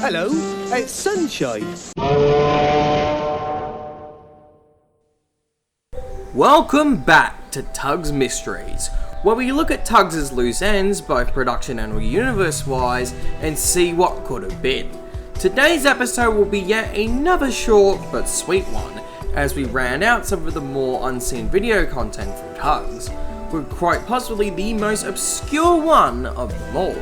Hello, it's Sunshine. Welcome back to TUGS Mysteries, where we look at TUGS' loose ends, both production and universe-wise, and see what could have been. Today's episode will be yet another short but sweet one, as we round out some of the more unseen video content from TUGS, with quite possibly the most obscure one of them all.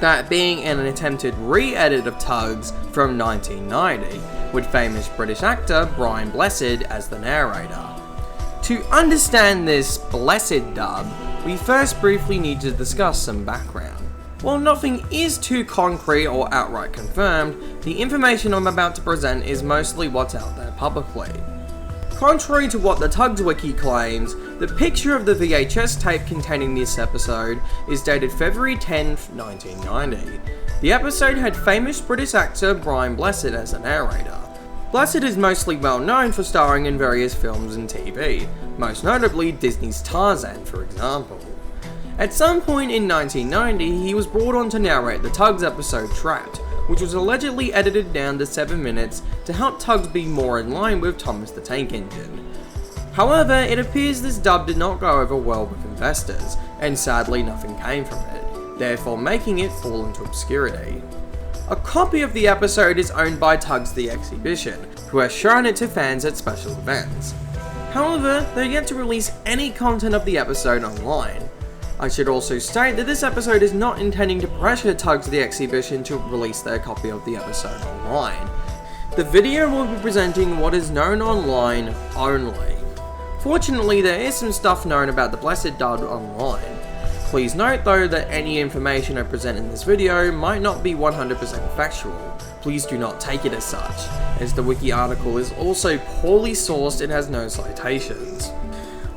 That being an attempted re-edit of TUGS from 1990, with famous British actor Brian Blessed as the narrator. To understand this blessed dub, we first briefly need to discuss some background. While nothing is too concrete or outright confirmed, the information I'm about to present is mostly what's out there publicly. Contrary to what the TUGS Wiki claims, the picture of the VHS tape containing this episode is dated February 10th, 1990. The episode had famous British actor Brian Blessed as the narrator. Blessed is mostly well known for starring in various films and TV, most notably Disney's Tarzan, for example. At some point in 1990, he was brought on to narrate the TUGS episode Trapped, which was allegedly edited down to 7 minutes to help TUGS be more in line with Thomas the Tank Engine. However, it appears this dub did not go over well with investors, and sadly nothing came from it, therefore making it fall into obscurity. A copy of the episode is owned by TUGS The Exhibition, who has shown it to fans at special events. However, they're yet to release any content of the episode online. I should also state that this episode is not intending to pressure TUGS The Exhibition to release their copy of the episode online. The video will be presenting what is known online only. Fortunately, there is some stuff known about the Blessed dub online. Please note though that any information I present in this video might not be 100% factual. Please do not take it as such, as the wiki article is also poorly sourced and has no citations.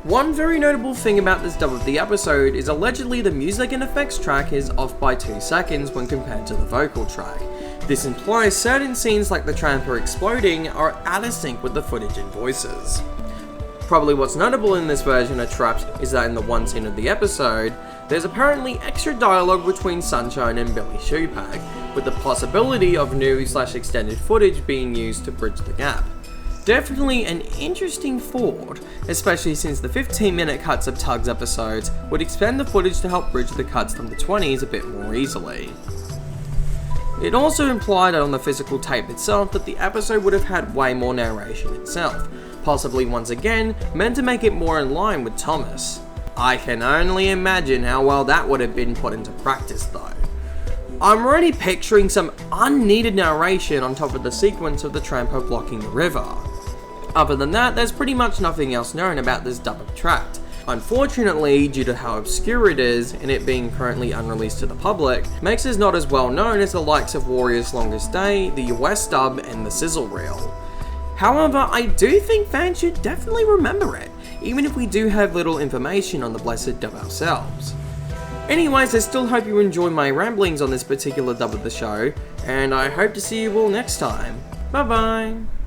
One very notable thing about this dub of the episode is allegedly the music and effects track is off by 2 seconds when compared to the vocal track. This implies certain scenes like the tramper exploding are out of sync with the footage and voices. Probably what's notable in this version of Trapped is that in the one scene of the episode, there's apparently extra dialogue between Sunshine and Billy Shoepack, with the possibility of new/extended footage being used to bridge the gap. Definitely an interesting thought, especially since the 15-minute cuts of TUGS episodes would expand the footage to help bridge the cuts from the 20s a bit more easily. It also implied on the physical tape itself that the episode would have had way more narration itself, possibly once again meant to make it more in line with Thomas. I can only imagine how well that would have been put into practice though. I'm already picturing some unneeded narration on top of the sequence of the tramper blocking the river. Other than that, there's pretty much nothing else known about this dub of Trapped. Unfortunately, due to how obscure it is, and it being currently unreleased to the public, makes us not as well known as the likes of Warrior's Longest Day, the US dub, and the Sizzle Reel. However, I do think fans should definitely remember it, even if we do have little information on the Blessed dub ourselves. Anyways, I still hope you enjoy my ramblings on this particular dub of the show, and I hope to see you all next time. Bye bye!